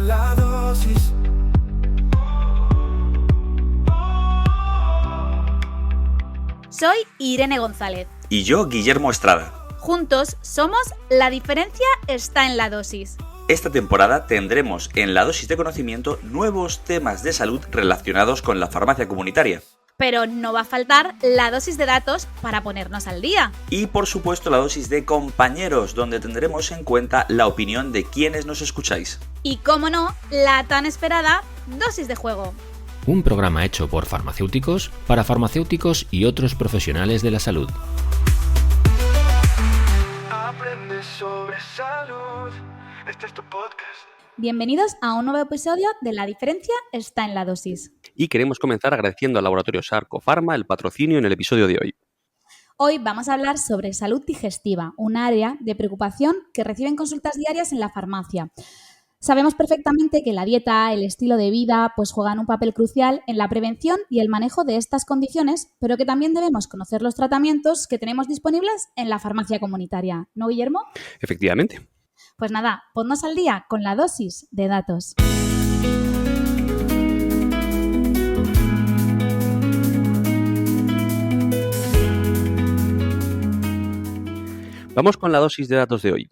la dosis. Soy Irene González. Y yo, Guillermo Estrada. Juntos somos La diferencia está en la dosis. Esta temporada tendremos en la dosis de conocimiento nuevos temas de salud relacionados con la farmacia comunitaria. Pero no va a faltar la dosis de datos para ponernos al día. Y por supuesto la dosis de compañeros, donde tendremos en cuenta la opinión de quienes nos escucháis. Y cómo no, la tan esperada dosis de juego. Un programa hecho por farmacéuticos, para farmacéuticos y otros profesionales de la salud. Aprende sobre salud. Este es tu podcast. Bienvenidos a un nuevo episodio de La diferencia está en la dosis. Y queremos comenzar agradeciendo al laboratorio Sarco-Pharma el patrocinio en el episodio de hoy. Hoy vamos a hablar sobre salud digestiva, un área de preocupación que reciben consultas diarias en la farmacia. Sabemos perfectamente que la dieta, el estilo de vida, pues juegan un papel crucial en la prevención y el manejo de estas condiciones, pero que también debemos conocer los tratamientos que tenemos disponibles en la farmacia comunitaria. ¿No, Guillermo? Efectivamente. Pues nada, ponnos al día con la dosis de datos. Vamos con la dosis de datos de hoy.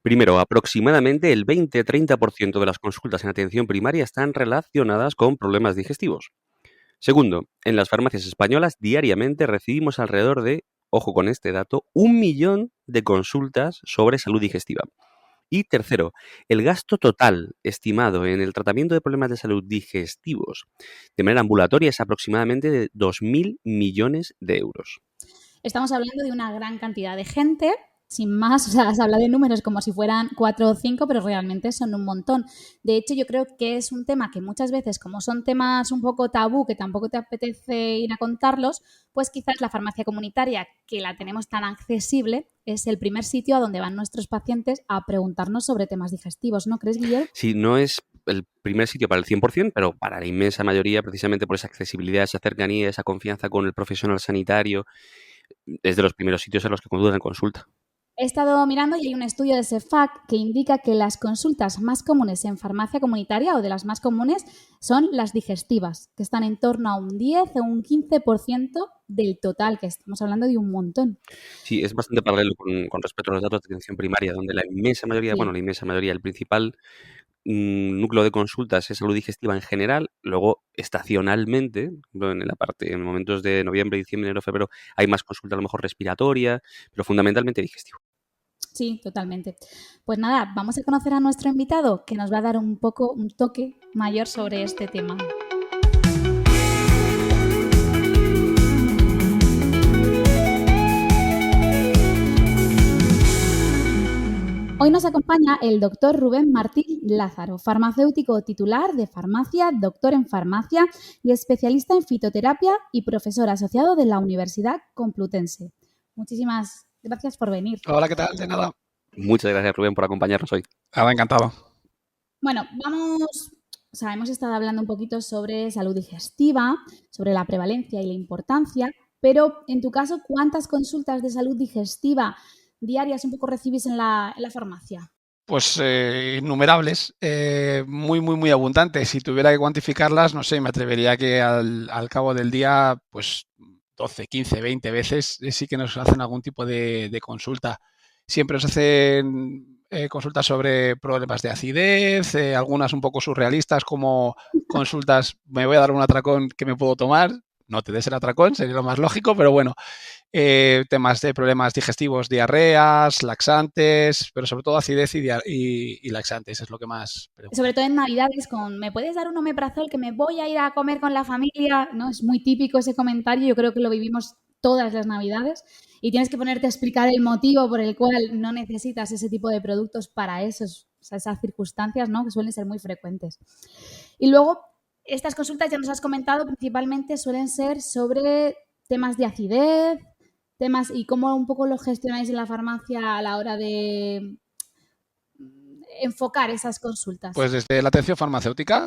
Primero, aproximadamente el 20-30% de las consultas en atención primaria están relacionadas con problemas digestivos. Segundo, en las farmacias españolas diariamente recibimos alrededor de, ojo con este dato, 1 millón de consultas sobre salud digestiva. Y tercero, el gasto total estimado en el tratamiento de problemas de salud digestivos de manera ambulatoria es aproximadamente de 2.000 millones de euros. Estamos hablando de una gran cantidad de gente. Sin más, o sea, se habla de números como si fueran 4 o 5, pero realmente son un montón. De hecho, yo creo que es un tema que muchas veces, como son temas un poco tabú, que tampoco te apetece ir a contarlos, pues quizás la farmacia comunitaria, que la tenemos tan accesible, es el primer sitio a donde van nuestros pacientes a preguntarnos sobre temas digestivos, ¿no crees, Guillermo? Sí, no es el primer sitio para el 100%, pero para la inmensa mayoría, precisamente por esa accesibilidad, esa cercanía, esa confianza con el profesional sanitario, es de los primeros sitios a los que conducen consulta. He estado mirando y hay un estudio de CEFAC que indica que las consultas más comunes en farmacia comunitaria o de las más comunes son las digestivas, que están en torno a un 10 o un 15% del total, que estamos hablando de un montón. Sí, es bastante paralelo con respecto a los datos de atención primaria, donde la inmensa mayoría, el principal núcleo de consultas es salud digestiva en general. Luego, estacionalmente, en momentos de noviembre, diciembre, enero, febrero, hay más consulta a lo mejor respiratoria, pero fundamentalmente digestivo. Sí, totalmente. Pues nada, vamos a conocer a nuestro invitado que nos va a dar un toque mayor sobre este tema. Hoy nos acompaña el doctor Rubén Martín Lázaro, farmacéutico titular de farmacia, doctor en farmacia y especialista en fitoterapia y profesor asociado de la Universidad Complutense. Muchísimas gracias por venir. Hola, ¿qué tal? De nada. Muchas gracias, Rubén, por acompañarnos hoy. Nada, encantado. Bueno, hemos estado hablando un poquito sobre salud digestiva, sobre la prevalencia y la importancia, pero en tu caso, ¿cuántas consultas de salud digestiva diarias un poco recibís en la farmacia? Pues innumerables, muy abundantes. Si tuviera que cuantificarlas, no sé, me atrevería que al cabo del día, pues 12, 15, 20 veces sí que nos hacen algún tipo de consulta. Siempre nos hacen consultas sobre problemas de acidez, algunas un poco surrealistas como consultas, me voy a dar un atracón que me puedo tomar. No te des el atracón, sería lo más lógico, pero bueno, temas de problemas digestivos, diarreas, laxantes, pero sobre todo acidez y laxantes es lo que más preocupa. Sobre todo en Navidades ¿me puedes dar un omeprazol que me voy a ir a comer con la familia? ¿No? Es muy típico ese comentario, yo creo que lo vivimos todas las Navidades y tienes que ponerte a explicar el motivo por el cual no necesitas ese tipo de productos para esas circunstancias, ¿no? Que suelen ser muy frecuentes. Y luego, estas consultas, ya nos has comentado, principalmente suelen ser sobre temas de acidez, y cómo un poco lo gestionáis en la farmacia a la hora de enfocar esas consultas. Pues desde la atención farmacéutica,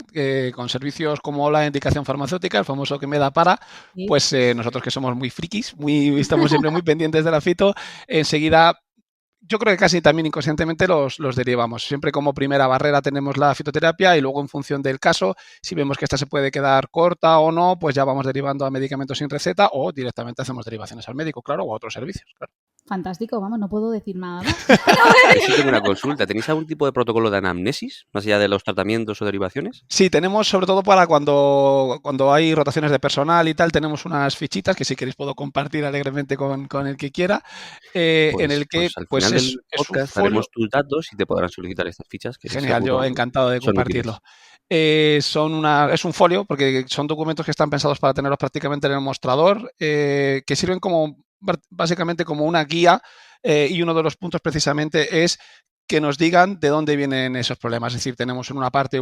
con servicios como la indicación farmacéutica, el famoso que me da para, ¿sí? Pues nosotros que somos muy frikis, estamos siempre muy pendientes de la fito, enseguida yo creo que casi también inconscientemente los derivamos. Siempre como primera barrera tenemos la fitoterapia y luego en función del caso, si vemos que esta se puede quedar corta o no, pues ya vamos derivando a medicamentos sin receta o directamente hacemos derivaciones al médico, claro, o a otros servicios, claro. Fantástico, vamos, no puedo decir nada más. Ahí sí tengo una consulta. ¿Tenéis algún tipo de protocolo de anamnesis, más allá de los tratamientos o derivaciones? Sí, tenemos sobre todo para cuando hay rotaciones de personal y tal, tenemos unas fichitas que si queréis puedo compartir alegremente con el que quiera, en el que al pues final es del un podcast folio. daremos tus datos y te podrán solicitar estas fichas. Que Genial, yo seguro encantado de son compartirlo. útiles. Es un folio, porque son documentos que están pensados para tenerlos prácticamente en el mostrador, que sirven básicamente como una guía, y uno de los puntos precisamente es que nos digan de dónde vienen esos problemas. Es decir, tenemos en una parte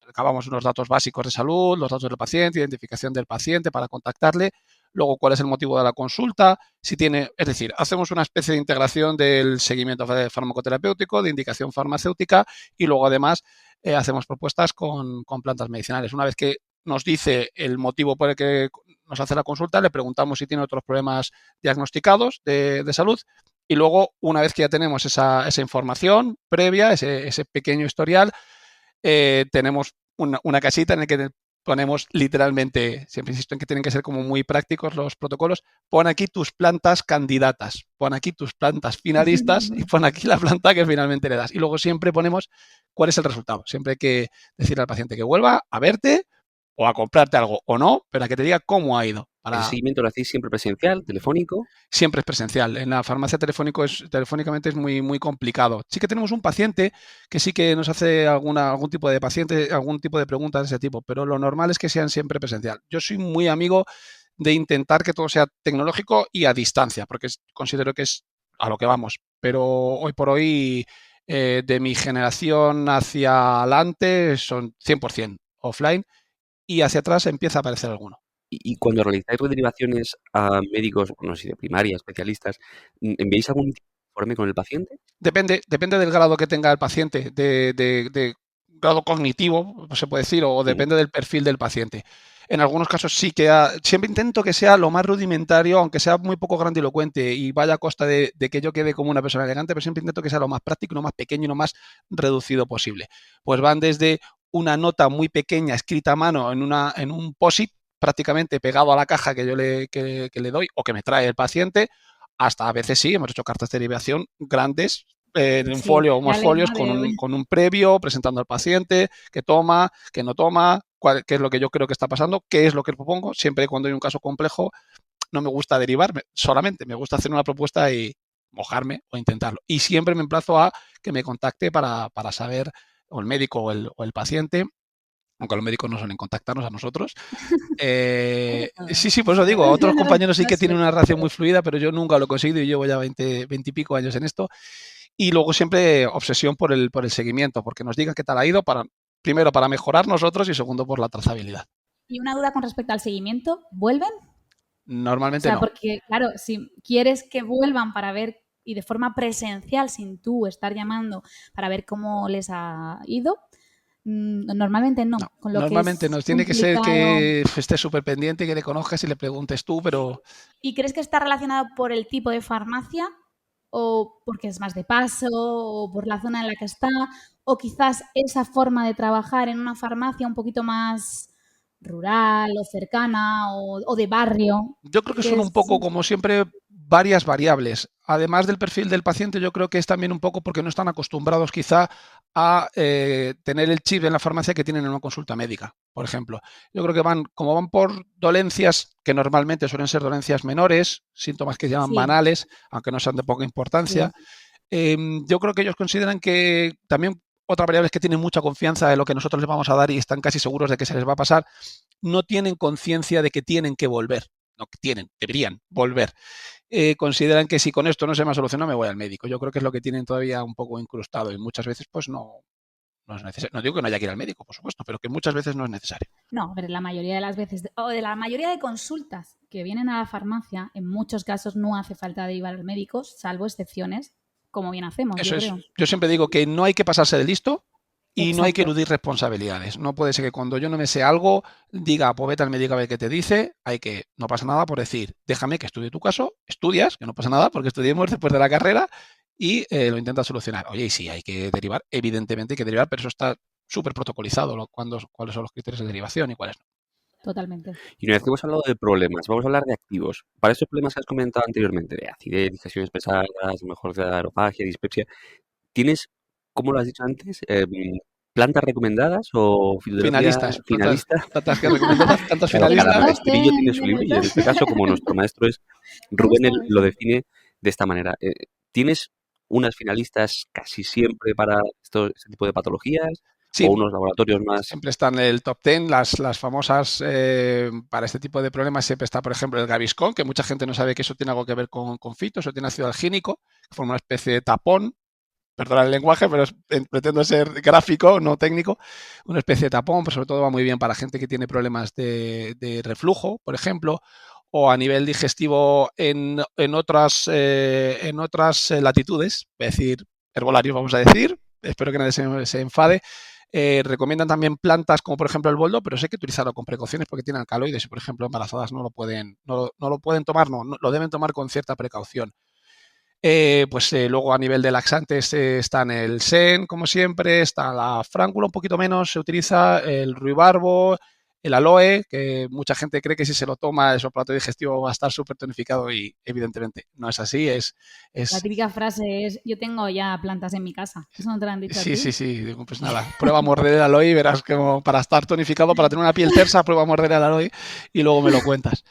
recabamos unos datos básicos de salud, los datos del paciente, identificación del paciente para contactarle, luego cuál es el motivo de la consulta, es decir, hacemos una especie de integración del seguimiento farmacoterapéutico, de indicación farmacéutica y luego además hacemos propuestas con plantas medicinales. Una vez que nos dice el motivo por el que nos hace la consulta, le preguntamos si tiene otros problemas diagnosticados de salud y luego, una vez que ya tenemos esa información previa, ese pequeño historial, tenemos una casita en la que ponemos literalmente, siempre insisto en que tienen que ser como muy prácticos los protocolos, pon aquí tus plantas candidatas, pon aquí tus plantas finalistas y pon aquí la planta que finalmente le das. Y luego siempre ponemos cuál es el resultado. Siempre hay que decirle al paciente que vuelva a verte o a comprarte algo o no, pero a que te diga cómo ha ido. ¿El seguimiento lo hacéis siempre presencial, telefónico? Siempre es presencial. En la farmacia telefónicamente es muy, muy complicado. Sí que tenemos un paciente que sí que nos hace algún tipo de preguntas de ese tipo, pero lo normal es que sean siempre presencial. Yo soy muy amigo de intentar que todo sea tecnológico y a distancia, porque considero que es a lo que vamos. Pero hoy por hoy, de mi generación hacia adelante, son 100% offline y hacia atrás empieza a aparecer alguno. Y cuando realizáis derivaciones a médicos, no sé, de primaria, especialistas, ¿enviáis algún informe con el paciente? Depende del grado que tenga el paciente, de grado cognitivo, se puede decir, o depende del perfil del paciente. En algunos casos sí que siempre intento que sea lo más rudimentario, aunque sea muy poco grandilocuente y vaya a costa de que yo quede como una persona elegante, pero siempre intento que sea lo más práctico, lo más pequeño y lo más reducido posible. Pues van desde una nota muy pequeña escrita a mano en un POSIT, prácticamente pegado a la caja que yo que le doy o que me trae el paciente, hasta a veces sí, hemos hecho cartas de derivación grandes, en un folio o más folios con un previo, presentando al paciente, qué toma, qué no toma, qué es lo que yo creo que está pasando, qué es lo que propongo. Siempre cuando hay un caso complejo no me gusta derivarme solamente, me gusta hacer una propuesta y mojarme o intentarlo. Y siempre me emplazo a que me contacte para saber, o el médico o el paciente, aunque los médicos no suelen contactarnos a nosotros. Sí, por eso digo, otros compañeros sí que tienen una relación muy fluida, pero yo nunca lo he conseguido y llevo ya 20 y pico años en esto. Y luego siempre obsesión por el seguimiento, porque nos digan qué tal ha ido, primero para mejorar nosotros y segundo por la trazabilidad. Y una duda con respecto al seguimiento, ¿vuelven? Normalmente no. Porque claro, si quieres que vuelvan para ver y de forma presencial, sin tú estar llamando para ver cómo les ha ido, normalmente no. Normalmente no. Tiene que ser que estés súper pendiente, que le conozcas y le preguntes tú, pero... ¿Y crees que está relacionado por el tipo de farmacia? ¿O porque es más de paso? ¿O por la zona en la que está? ¿O quizás esa forma de trabajar en una farmacia un poquito más rural o cercana o de barrio? Yo creo que son un poco, como siempre, varias variables. Además del perfil del paciente, yo creo que es también un poco porque no están acostumbrados quizá a tener el chip en la farmacia que tienen en una consulta médica, por ejemplo. Yo creo que van por dolencias que normalmente suelen ser dolencias menores, síntomas que se llaman banales, aunque no sean de poca importancia. Yo creo que ellos consideran que también otra variable es que tienen mucha confianza en lo que nosotros les vamos a dar y están casi seguros de que se les va a pasar. No tienen conciencia de que tienen que volver. No, que deberían volver. Consideran que si con esto no se me ha solucionado, me voy al médico. Yo creo que es lo que tienen todavía un poco incrustado y muchas veces pues no es necesario. No digo que no haya que ir al médico, por supuesto, pero que muchas veces no es necesario. No, pero la mayoría de las veces, o de la mayoría de consultas que vienen a la farmacia, en muchos casos no hace falta derivar al médico, salvo excepciones, como bien hacemos. Eso es. Yo siempre digo que no hay que pasarse de listo, Y no hay que Exacto. eludir responsabilidades. No puede ser que cuando yo no me sé algo, diga, pues vete al médico a ver qué te dice. No pasa nada por decir, déjame que estudie tu caso, estudias, que no pasa nada porque estudiemos después de la carrera y lo intentas solucionar. Oye, y sí, hay que derivar, evidentemente hay que derivar, pero eso está súper protocolizado, cuáles son los criterios de derivación y cuáles no. Totalmente. Y una vez que hemos hablado de problemas, vamos a hablar de activos. Para estos problemas que has comentado anteriormente, de acidez, digestiones pesadas, mejor de aerofagia, dispepsia, ¿tienes, como lo has dicho antes, plantas recomendadas o fisioterapia Finalistas, finalista? plantas que recomendadas, plantas Claro, Tienes cada el finalistas. top maestrillo tiene 10 su de libro los y en dos. este caso, como nuestro maestro es Me Rubén, gusta, él me lo gusta. define de esta manera. ¿Tienes unas finalistas casi siempre para este tipo de patologías o Sí, unos laboratorios más? siempre están en el top 10, las famosas para este tipo de problemas siempre está, por ejemplo, el Gaviscon, que mucha gente no sabe que eso tiene algo que ver con fito, eso tiene ácido algínico, que forma una especie de tapón, perdona el lenguaje, pero pretendo ser gráfico, no técnico, una especie de tapón, pero sobre todo va muy bien para gente que tiene problemas de reflujo, por ejemplo, o a nivel digestivo en otras latitudes, es decir, herbolarios, vamos a decir, espero que nadie se enfade. Recomiendan también plantas como por ejemplo el boldo, pero sé que utilizarlo con precauciones porque tiene alcaloides y por ejemplo embarazadas no lo pueden tomar, no lo deben tomar con cierta precaución. Luego a nivel de laxantes están el sen, como siempre, está la fráncula un poquito menos, se utiliza el ruibarbo, el aloe, que mucha gente cree que si se lo toma el aparato digestivo va a estar súper tonificado y evidentemente no es así, La es típica frase es, yo tengo ya plantas en mi casa. ¿Eso no te lo han dicho a sí, ti? sí, sí, digo, pues nada, prueba a morder el aloe y verás como para estar tonificado, para tener una piel tersa, prueba a morder el aloe y luego me lo cuentas.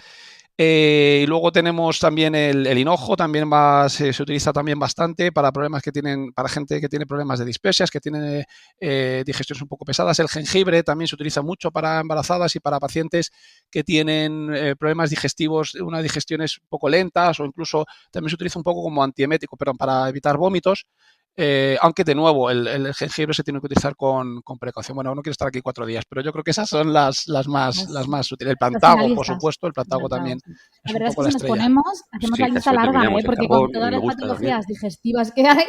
Y luego tenemos también el hinojo, también se utiliza también bastante para para gente que tiene problemas de dispepsias, que tiene digestiones un poco pesadas. El jengibre también se utiliza mucho para embarazadas y para pacientes que tienen problemas digestivos, unas digestiones un poco lentas o incluso también se utiliza un poco como antiemético, perdón, para evitar vómitos. Aunque de nuevo el jengibre se tiene que utilizar con precaución. Bueno, no quiero estar aquí 4 días, pero yo creo que esas son las más útiles. El Los plantago, por finalistas. supuesto, el plantago también Sí. La es un verdad es poco que la si nos estrella. ponemos, hacemos Sí, la casi lista lo larga, terminamos. El porque con carbón, a mí todas me las gusta también. patologías digestivas que hay,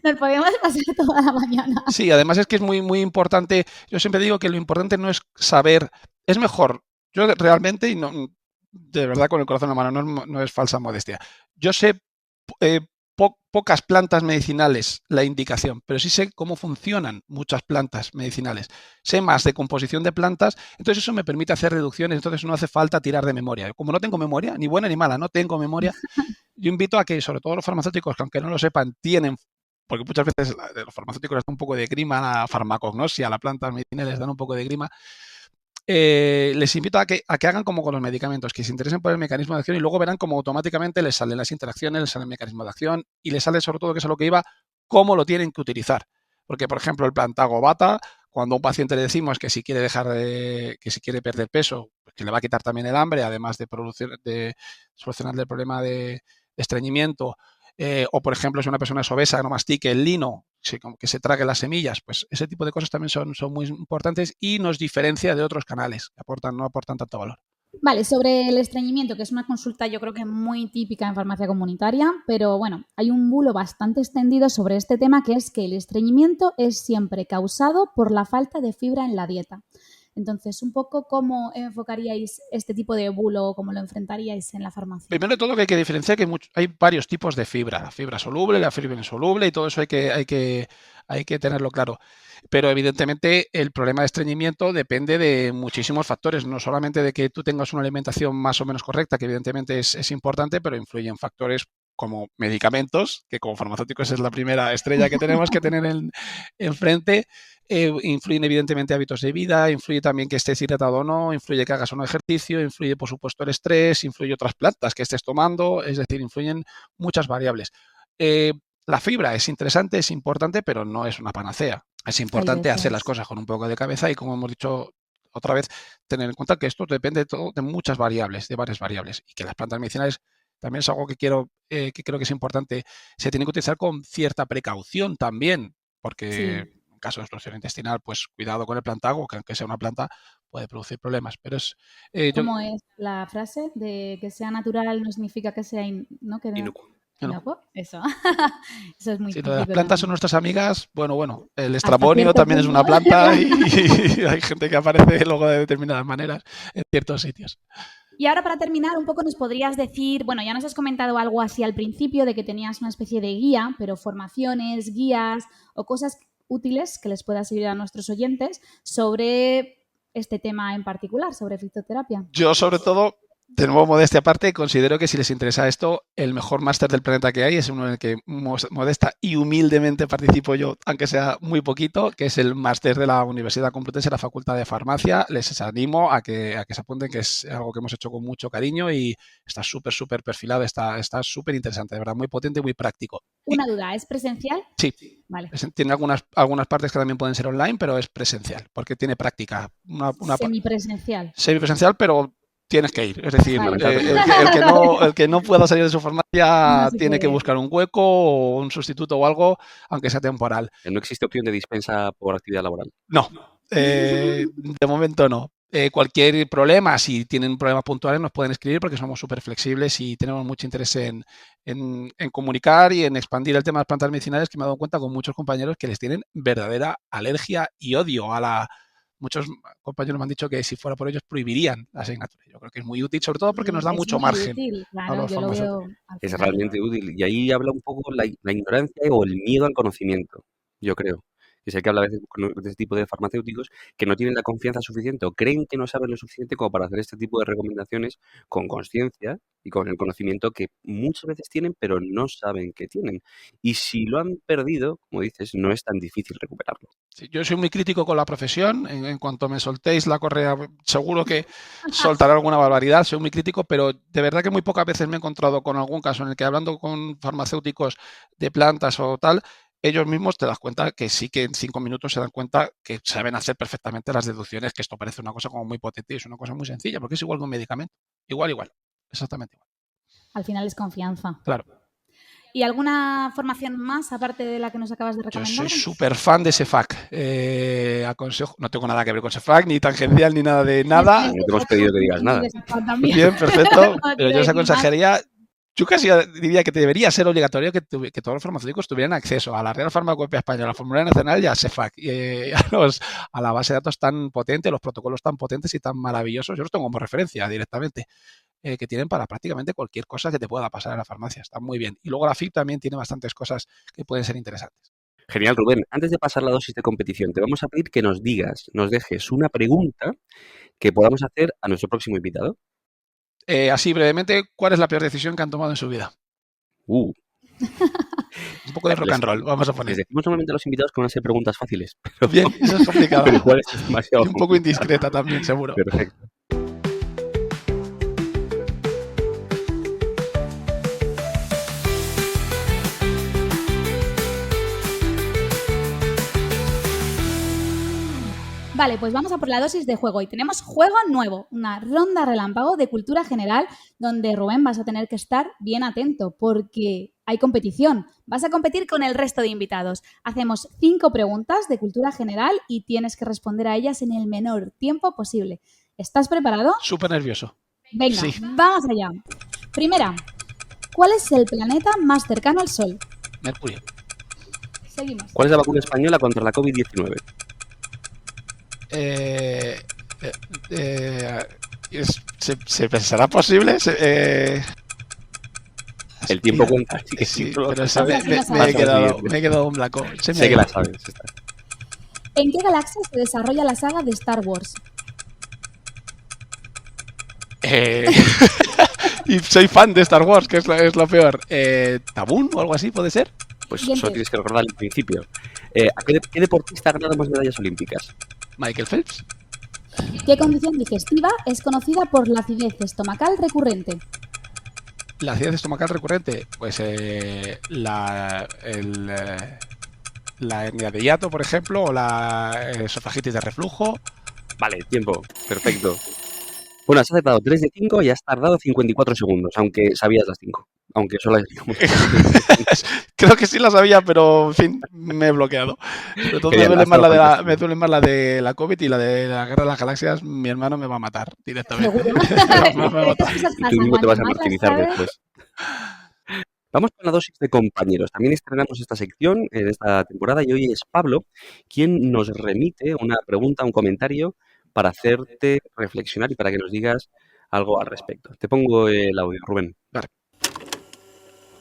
nos podemos pasar toda la mañana. Sí, además es que es muy, muy importante. Yo siempre digo que lo importante no es saber, es mejor. Yo realmente, y no, de verdad con el corazón en la mano, no es falsa modestia. Yo sé eh, pocas plantas medicinales la indicación, pero sí sé cómo funcionan muchas plantas medicinales. Sé más de composición de plantas, entonces eso me permite hacer reducciones, entonces no hace falta tirar de memoria. Como no tengo memoria, ni buena ni mala, no tengo memoria, yo invito a que, sobre todo los farmacéuticos, que aunque no lo sepan, porque muchas veces los farmacéuticos les dan un poco de grima a la farmacognosia, a las plantas medicinales les dan un poco de grima, les invito a que hagan como con los medicamentos, que se interesen por el mecanismo de acción y luego verán cómo automáticamente les salen las interacciones, les sale el mecanismo de acción y les sale sobre todo, que es a lo que iba, cómo lo tienen que utilizar. Porque, por ejemplo, el plantago bata, cuando a un paciente le decimos que si quiere que si quiere perder peso, pues que le va a quitar también el hambre, además de solucionarle el problema de estreñimiento, o por ejemplo, si una persona es obesa, no mastique el lino, que se trague las semillas, pues ese tipo de cosas también son muy importantes y nos diferencia de otros canales que no aportan tanto valor. Vale, sobre el estreñimiento, que es una consulta yo creo que muy típica en farmacia comunitaria, pero bueno, hay un bulo bastante extendido sobre este tema, que es que el estreñimiento es siempre causado por la falta de fibra en la dieta. Entonces, un poco cómo enfocaríais este tipo de bulo o cómo lo enfrentaríais en la farmacia. Primero de todo que hay que diferenciar que hay varios tipos de fibra, la fibra soluble, la fibra insoluble y todo eso hay que tenerlo claro. Pero evidentemente el problema de estreñimiento depende de muchísimos factores, no solamente de que tú tengas una alimentación más o menos correcta, que evidentemente es importante, pero influyen factores como medicamentos, que como farmacéuticos es la primera estrella que tenemos que tener enfrente. Influyen evidentemente hábitos de vida, influye también que estés hidratado o no, influye que hagas un ejercicio, influye por supuesto el estrés, influye otras plantas que estés tomando, es decir, influyen muchas variables. La fibra es interesante, es importante, pero no es una panacea. Es importante hacer las cosas con un poco de cabeza y, como hemos dicho otra vez, tener en cuenta que esto depende de muchas variables, de varias variables, y que las plantas medicinales también es algo que creo que es importante. Se tiene que utilizar con cierta precaución también, porque Sí. en caso de obstrucción intestinal, pues cuidado con el plantago, que aunque sea una planta, puede producir problemas. Pero ¿Cómo es la frase de que sea natural no significa que sea Inocuo. No. Luego, eso. Eso es muy Sí, lo de las típico plantas son también. nuestras amigas. Bueno, el estramonio cierto también es una punto. planta y hay gente que aparece luego de determinadas maneras en ciertos sitios. Y ahora para terminar, un poco nos podrías decir, bueno, ya nos has comentado algo así al principio de que tenías una especie de guía, pero formaciones, guías o cosas útiles que les pueda servir a nuestros oyentes sobre este tema en particular, sobre fitoterapia. Yo, sobre todo, de nuevo, modestia aparte, considero que si les interesa esto, el mejor máster del planeta que hay es uno en el que modesta y humildemente participo yo, aunque sea muy poquito, que es el máster de la Universidad Complutense, la Facultad de Farmacia. Les animo a que se apunten, que es algo que hemos hecho con mucho cariño y está súper perfilado, está súper interesante, de verdad, muy potente y muy práctico. Una duda, ¿es presencial? Sí. Vale. Tiene algunas partes que también pueden ser online, pero es presencial, porque tiene práctica. Semipresencial. Semipresencial, pero tienes que ir. Es decir, Vale. el que no pueda salir de su farmacia No se tiene puede que ir. buscar un hueco o un sustituto o algo, aunque sea temporal. No existe opción de dispensa por actividad laboral. No, de momento no. Cualquier problema, si tienen problemas puntuales, nos pueden escribir porque somos súper flexibles y tenemos mucho interés en comunicar y en expandir el tema de las plantas medicinales, que me he dado cuenta con muchos compañeros que les tienen verdadera alergia y odio a la... Muchos compañeros me han dicho que si fuera por ellos prohibirían la asignatura. Yo creo que es muy útil, sobre todo porque nos da Es mucho muy margen útil, a claro, los yo lo farmacéuticos. veo al Es final. realmente útil. Y ahí habla un poco la ignorancia o el miedo al conocimiento, yo creo. Que sé que habla a veces de este tipo de farmacéuticos que no tienen la confianza suficiente o creen que no saben lo suficiente como para hacer este tipo de recomendaciones con consciencia y con el conocimiento que muchas veces tienen, pero no saben que tienen. Y si lo han perdido, como dices, no es tan difícil recuperarlo. Sí, yo soy muy crítico con la profesión. En cuanto me soltéis la correa, seguro que soltaré alguna barbaridad. Soy muy crítico, pero de verdad que muy pocas veces me he encontrado con algún caso en el que, hablando con farmacéuticos de plantas o tal, ellos mismos te das cuenta que sí, que en 5 minutos se dan cuenta que saben hacer perfectamente las deducciones, que esto parece una cosa como muy potente y es una cosa muy sencilla, porque es igual que un medicamento. Igual, exactamente igual. Al final es confianza. Claro. ¿Y alguna formación más, aparte de la que nos acabas de Yo recomendar? soy súper fan de SEFAC. Aconsejo, no tengo nada que ver con SEFAC, ni tangencial, ni nada de nada. No te hemos pedido que digas nada. Bien, perfecto. No Pero te yo os doy aconsejaría, yo casi diría que debería ser obligatorio que todos los farmacéuticos tuvieran acceso a la Real Farmacopea Española, a la Formularia Nacional y a SEFAC, y a la base de datos tan potente, los protocolos tan potentes y tan maravillosos. Yo los tengo como referencia directamente, que tienen para prácticamente cualquier cosa que te pueda pasar en la farmacia. Están muy bien. Y luego la FIP también tiene bastantes cosas que pueden ser interesantes. Genial, Rubén. Antes de pasar la dosis de competición, te vamos a pedir que nos dejes una pregunta que podamos hacer a nuestro próximo invitado. Así brevemente, ¿cuál es la peor decisión que han tomado en su vida? Un poco de rock and roll, vamos a Les poner. decimos normalmente a los invitados que van a ser preguntas fáciles, pero, Bien, eso es complicado. pero igual es demasiado Y un poco complicado. indiscreta también, seguro. Perfecto. Vale, pues vamos a por la dosis de juego. Y tenemos juego nuevo, una ronda relámpago de cultura general, donde, Rubén, vas a tener que estar bien atento porque hay competición. Vas a competir con el resto de invitados. Hacemos 5 preguntas de cultura general y tienes que responder a ellas en el menor tiempo posible. ¿Estás preparado? Súper nervioso. Venga, Sí. vamos allá. Primera, ¿cuál es el planeta más cercano al Sol? Mercurio. Seguimos. ¿Cuál es la vacuna española contra la COVID-19? ¿Se pensará posible? El tiempo cuenta, así que Sí, si tú lo pero sabes, me he quedado un blanco. Se me ha sé que ido. la sabes. Esta. ¿En qué galaxia se desarrolla la saga de Star Wars? Y soy fan de Star Wars, que es lo peor. ¿Tabún o algo así puede ser? Pues Siguiente. solo tienes que recordar el principio. ¿A qué deportista ha ganado más medallas olímpicas? Michael Phelps. ¿Qué condición digestiva es conocida por la acidez estomacal recurrente? La acidez estomacal recurrente, pues la hernia de hiato, por ejemplo, o la esofagitis de reflujo. Vale, tiempo. Perfecto. Bueno, has acertado 3 de 5 y has tardado 54 segundos, aunque sabías las 5. Aunque solo has... Creo que sí la sabía, pero en fin, me he bloqueado. Sobre todo me duele más la de la COVID y la de la Guerra de las Galaxias. Mi hermano me va a matar directamente. ¿Seguro? Me va a matar. Y tú mismo te vas a martirizar después. Vamos con la dosis de compañeros. También estrenamos esta sección en esta temporada y hoy es Pablo quien nos remite una pregunta, un comentario para hacerte reflexionar y para que nos digas algo al respecto. Te pongo el audio, Rubén. Vale.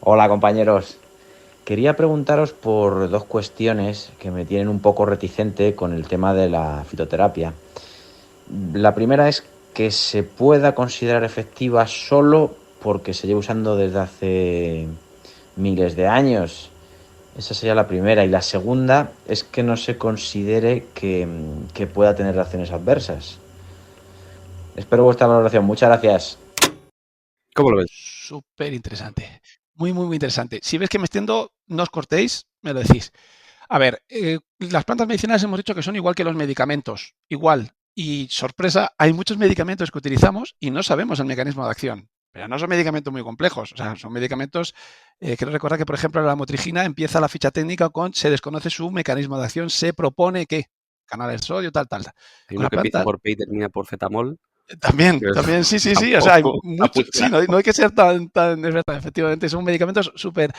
Hola compañeros, quería preguntaros por dos cuestiones que me tienen un poco reticente con el tema de la fitoterapia. La primera es que se pueda considerar efectiva solo porque se lleva usando desde hace miles de años. Esa sería la primera. Y la segunda es que no se considere que pueda tener reacciones adversas. Espero vuestra valoración. Muchas gracias. ¿Cómo lo ves? Súper interesante. Muy, muy, muy interesante. Si ves que me extiendo, no os cortéis, me lo decís. A ver, las plantas medicinales hemos dicho que son igual que los medicamentos. Igual. Y sorpresa, hay muchos medicamentos que utilizamos y no sabemos el mecanismo de acción. Pero no son medicamentos muy complejos. O sea, son medicamentos, quiero recordar que, por ejemplo, la lamotrigina empieza la ficha técnica con se desconoce su mecanismo de acción, se propone que canal de sodio, tal. Hay uno que empieza por P y termina por fetamol. También, sí. O sea, hay muchos, sí, no hay que ser tan es verdad, efectivamente, son medicamentos súper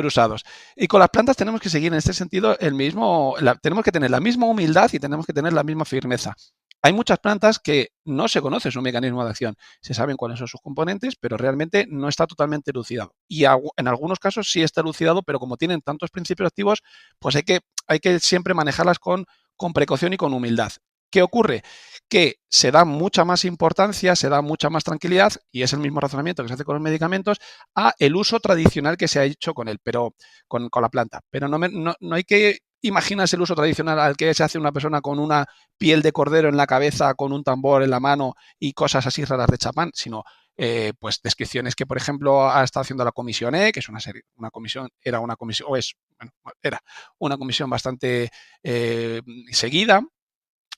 usados. Y con las plantas tenemos que seguir en este sentido tenemos que tener la misma humildad y tenemos que tener la misma firmeza. Hay muchas plantas que no se conoce su mecanismo de acción, se saben cuáles son sus componentes, pero realmente no está totalmente elucidado. Y en algunos casos sí está elucidado, pero como tienen tantos principios activos, pues hay que siempre manejarlas con precaución y con humildad. ¿Qué ocurre? Que se da mucha más importancia, se da mucha más tranquilidad, y es el mismo razonamiento que se hace con los medicamentos, a el uso tradicional que se ha hecho con él, pero con la planta. Pero no hay que imaginarse el uso tradicional al que se hace una persona con una piel de cordero en la cabeza, con un tambor en la mano y cosas así raras de chamán, sino pues descripciones que, por ejemplo, ha estado haciendo la Comisión E, que es era una comisión bastante seguida,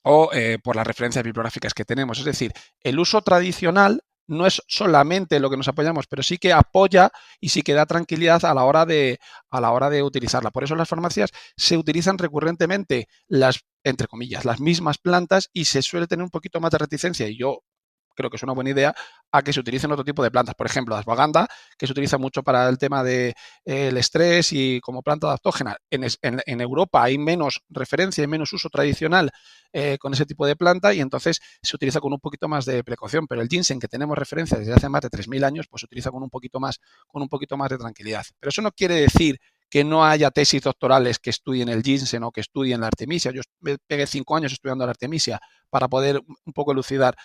o por las referencias bibliográficas que tenemos. Es decir, el uso tradicional no es solamente lo que nos apoyamos, pero sí que apoya y sí que da tranquilidad a la hora de utilizarla. Por eso en las farmacias se utilizan recurrentemente entre comillas, las mismas plantas y se suele tener un poquito más de reticencia. Y yo creo que es una buena idea a que se utilicen otro tipo de plantas. Por ejemplo, la ashwagandha, que se utiliza mucho para el tema del estrés y como planta adaptógena. En Europa hay menos referencia y menos uso tradicional con ese tipo de planta y entonces se utiliza con un poquito más de precaución. Pero el ginseng, que tenemos referencia desde hace más de 3.000 años, pues se utiliza con un poquito más de tranquilidad. Pero eso no quiere decir que no haya tesis doctorales que estudien el ginseng o que estudien la artemisia. Yo me pegué 5 años estudiando la artemisia para poder un poco elucidar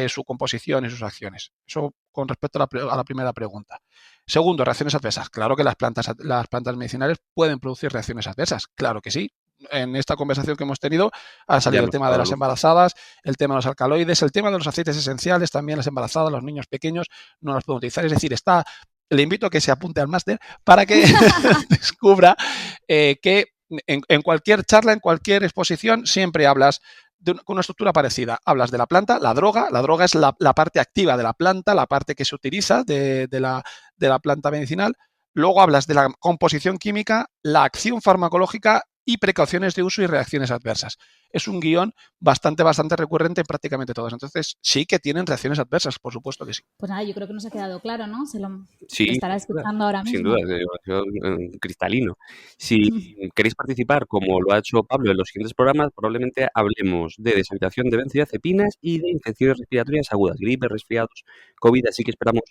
su composición y sus acciones. Eso con respecto a la primera pregunta. Segundo, reacciones adversas. Claro que las plantas medicinales pueden producir reacciones adversas. Claro que sí. En esta conversación que hemos tenido ha salido el tema de las embarazadas, el tema de los alcaloides, el tema de los aceites esenciales, también las embarazadas, los niños pequeños no las pueden utilizar. Es decir, le invito a que se apunte al máster para que descubra que en cualquier charla, en cualquier exposición, siempre hablas con una estructura parecida. Hablas de la planta, la droga es la parte activa de la planta, la parte que se utiliza de la planta medicinal. Luego hablas de la composición química, la acción farmacológica y precauciones de uso y reacciones adversas. Es un guión bastante recurrente en prácticamente todos. Entonces, sí que tienen reacciones adversas, por supuesto que sí. Pues nada, yo creo que nos ha quedado claro, ¿no? Sí, estará escuchando ahora mismo. Sin duda, cristalino. Si queréis participar, como lo ha hecho Pablo en los siguientes programas, probablemente hablemos de deshabitación de benzodiazepinas y de infecciones respiratorias agudas, gripe, resfriados, COVID, así que esperamos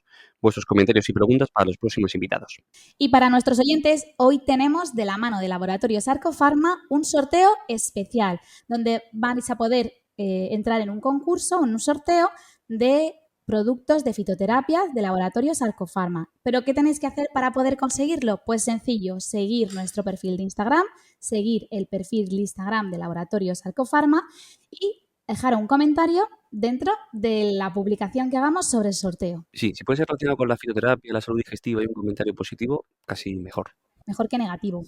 vuestros comentarios y preguntas para los próximos invitados. Y para nuestros oyentes, hoy tenemos de la mano de Laboratorios Arcofarma un sorteo especial, donde vais a poder entrar en un concurso, en un sorteo de productos de fitoterapia de Laboratorios Arcofarma. ¿Pero qué tenéis que hacer para poder conseguirlo? Pues sencillo, seguir nuestro perfil de Instagram, seguir el perfil de Instagram de Laboratorios Arcofarma y dejar un comentario dentro de la publicación que hagamos sobre el sorteo. Sí, si puede ser relacionado con la fitoterapia, la salud digestiva y un comentario positivo, casi mejor. Mejor que negativo.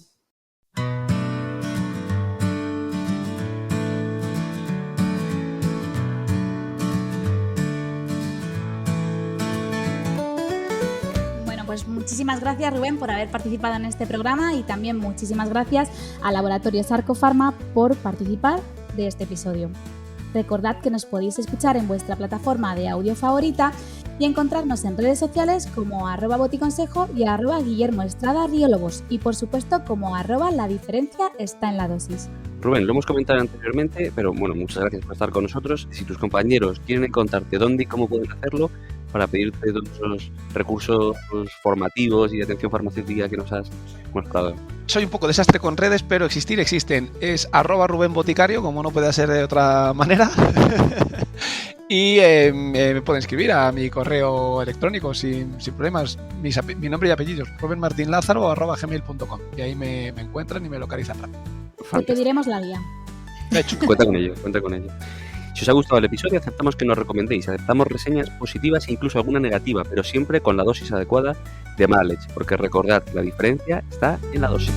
Pues muchísimas gracias, Rubén, por haber participado en este programa y también muchísimas gracias a Laboratorios Arcofarma por participar de este episodio. Recordad que nos podéis escuchar en vuestra plataforma de audio favorita y encontrarnos en redes sociales como @boticonsejo y @GuillermoEstradaRiólogos y por supuesto como @la diferencia está en la dosis. Rubén, lo hemos comentado anteriormente, pero bueno, muchas gracias por estar con nosotros. Si tus compañeros quieren contarte dónde y cómo pueden hacerlo para pedirte todos esos recursos formativos y de atención farmacéutica que nos has mostrado. Soy un poco desastre con redes, pero existen. Es @Rubén Boticario, como no puede ser de otra manera. Y me pueden escribir a mi correo electrónico sin problemas. Mi nombre y apellidos, rubenmartinlazaro@gmail.com. Y ahí me encuentran y me localizan rápido. Te pediremos la guía. De hecho, Cuenta con ello. Si os ha gustado el episodio, aceptamos que nos recomendéis, aceptamos reseñas positivas e incluso alguna negativa, pero siempre con la dosis adecuada de mala leche, porque recordad, la diferencia está en la dosis.